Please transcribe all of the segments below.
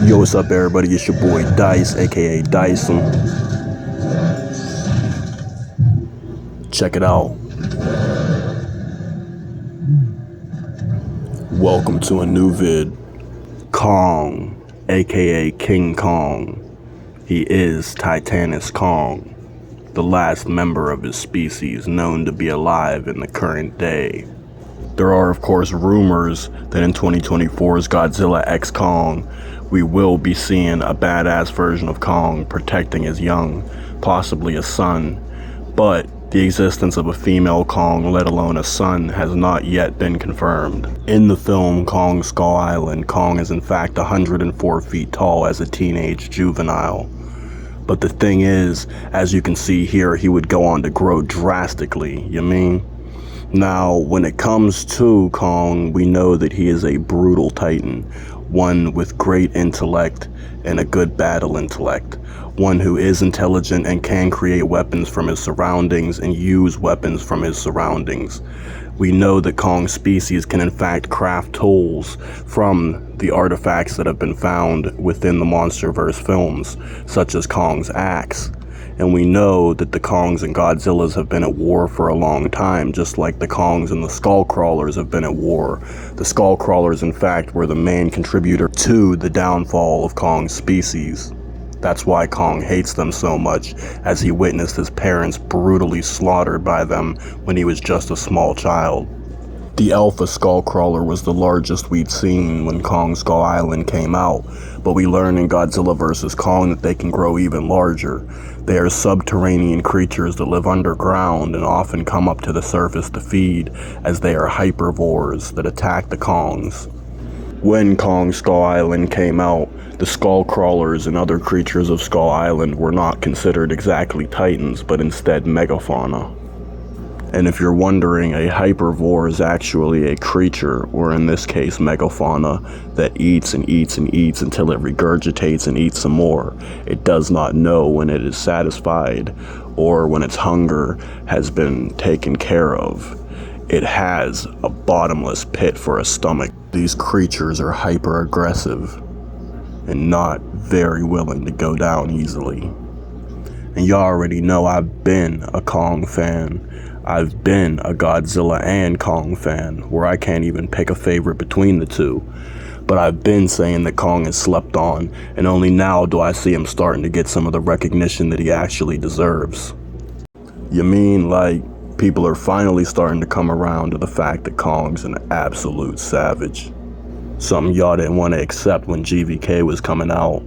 Yo, what's up, everybody? It's your boy Dice, aka Dyson. Check it out. Welcome to a new vid. Kong, aka King Kong. He is Titanus Kong, the last member of his species known to be alive in the current day. There are, of course, rumors that in 2024's Godzilla x Kong, we will be seeing a badass version of Kong protecting his young, possibly a son, but the existence of a female Kong, let alone a son, has not yet been confirmed. In the film Kong Skull Island, Kong is in fact 104 feet tall as a teenage juvenile. But the thing is, as you can see here, he would go on to grow drastically, you mean? Now, when it comes to Kong, we know that he is a brutal titan, one with great intellect and a good battle intellect, one who is intelligent and can create weapons from his surroundings and use weapons from his surroundings. We know that Kong's species can in fact craft tools from the artifacts that have been found within the MonsterVerse films, such as Kong's axe. And we know that the Kongs and Godzillas have been at war for a long time, just like the Kongs and the Skullcrawlers have been at war. The Skullcrawlers, in fact, were the main contributor to the downfall of Kong's species. That's why Kong hates them so much, as he witnessed his parents brutally slaughtered by them when he was just a small child. The Alpha Skullcrawler was the largest we'd seen when Kong Skull Island came out, but we learn in Godzilla vs. Kong that they can grow even larger. They are subterranean creatures that live underground and often come up to the surface to feed, as they are hypervores that attack the Kongs. When Kong Skull Island came out, the Skullcrawlers and other creatures of Skull Island were not considered exactly titans, but instead megafauna. And if you're wondering, a hypervore is actually a creature, or in this case megafauna, that eats and eats and eats until it regurgitates and eats some more. It does not know when it is satisfied or when its hunger has been taken care of. It has a bottomless pit for a stomach. These creatures are hyper aggressive and not very willing to go down easily. And y'all already know I've been a Kong fan. I've been a Godzilla and Kong fan, where I can't even pick a favorite between the two. But I've been saying that Kong is slept on, and only now do I see him starting to get some of the recognition that he actually deserves. You mean, like, people are finally starting to come around to the fact that Kong's an absolute savage. Something y'all didn't want to accept when GVK was coming out.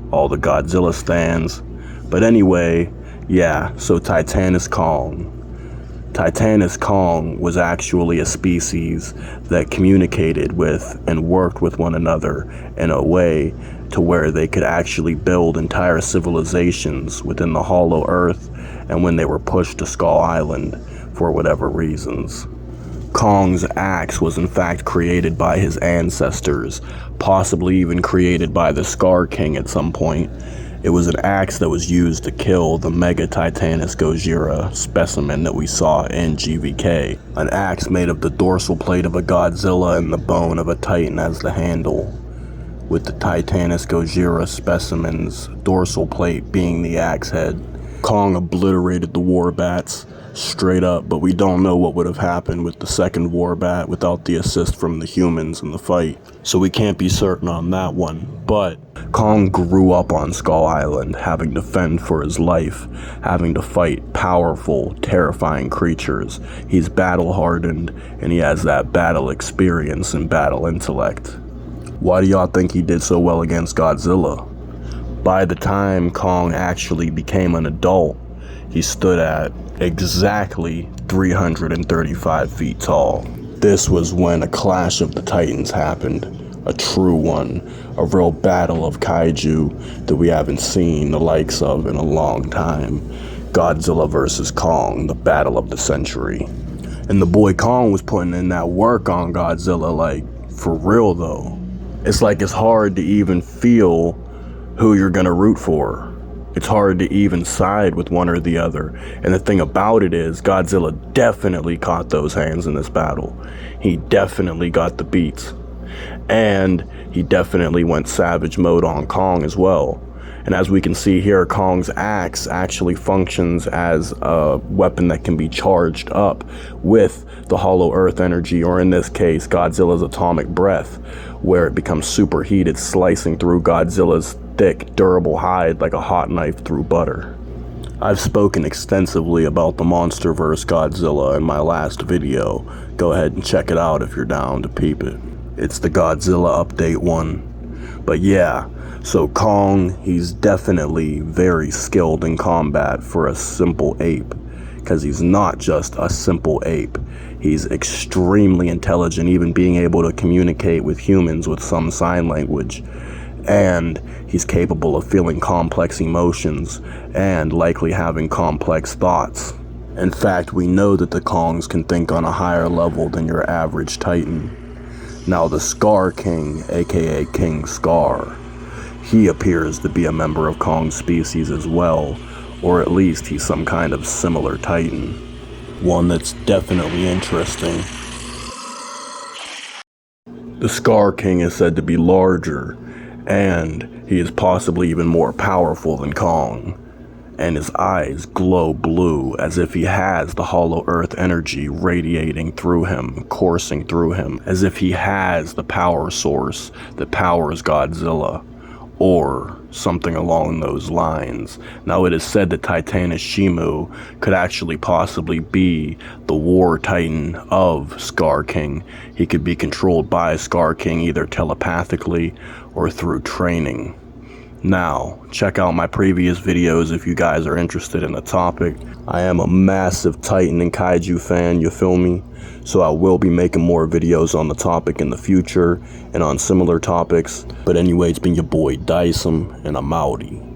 All the Godzilla stans. But anyway, yeah, so Titanus Kong. Titanus Kong was actually a species that communicated with and worked with one another in a way to where they could actually build entire civilizations within the Hollow Earth, and when they were pushed to Skull Island for whatever reasons. Kong's axe was in fact created by his ancestors, possibly even created by the Skar King at some point. It was an axe that was used to kill the Mega Titanus Gojira specimen that we saw in GVK. An axe made of the dorsal plate of a Godzilla and the bone of a Titan as the handle, with the Titanus Gojira specimen's dorsal plate being the axe head. Kong obliterated the Warbats straight up, but we don't know what would have happened with the second Warbat without the assist from the humans in the fight. So we can't be certain on that one, but Kong grew up on Skull Island, having to fend for his life, having to fight powerful, terrifying creatures. He's battle-hardened, and he has that battle experience and battle intellect. Why do y'all think he did so well against Godzilla? By the time Kong actually became an adult, he stood at exactly 335 feet tall. This was when a clash of the Titans happened, a true one, a real battle of kaiju that we haven't seen the likes of in a long time. Godzilla vs. Kong, the battle of the century. And the boy Kong was putting in that work on Godzilla, like, for real though. It's like it's hard to even feel who you're gonna root for. It's hard to even side with one or the other. And the thing about it is, Godzilla definitely caught those hands in this battle. He definitely got the beats. And he definitely went savage mode on Kong as well. And as we can see here, Kong's axe actually functions as a weapon that can be charged up with the hollow earth energy, or in this case, Godzilla's atomic breath, where it becomes superheated, slicing through Godzilla's thick, durable hide like a hot knife through butter. I've spoken extensively about the MonsterVerse Godzilla in my last video. Go ahead and check it out if you're down to peep it. It's the Godzilla Update 1. But yeah, so Kong, he's definitely very skilled in combat for a simple ape. Because he's not just a simple ape. He's extremely intelligent, even being able to communicate with humans with some sign language. And he's capable of feeling complex emotions and likely having complex thoughts. In fact, we know that the Kongs can think on a higher level than your average Titan. Now the Skar King, aka King Skar, he appears to be a member of Kong's species as well, or at least he's some kind of similar Titan. One that's definitely interesting. The Skar King is said to be larger, and he is possibly even more powerful than Kong. And his eyes glow blue as if he has the hollow earth energy radiating through him, coursing through him, as if he has the power source that powers Godzilla, or something along those lines. Now it is said that Titanus Shimu could actually possibly be the war titan of Skar King. He could be controlled by Skar King either telepathically or through training. Now, check out my previous videos if you guys are interested in the topic. I am a massive Titan and Kaiju fan, you feel me? So I will be making more videos on the topic in the future and on similar topics. But anyway, it's been your boy Dyson, and I'm outie.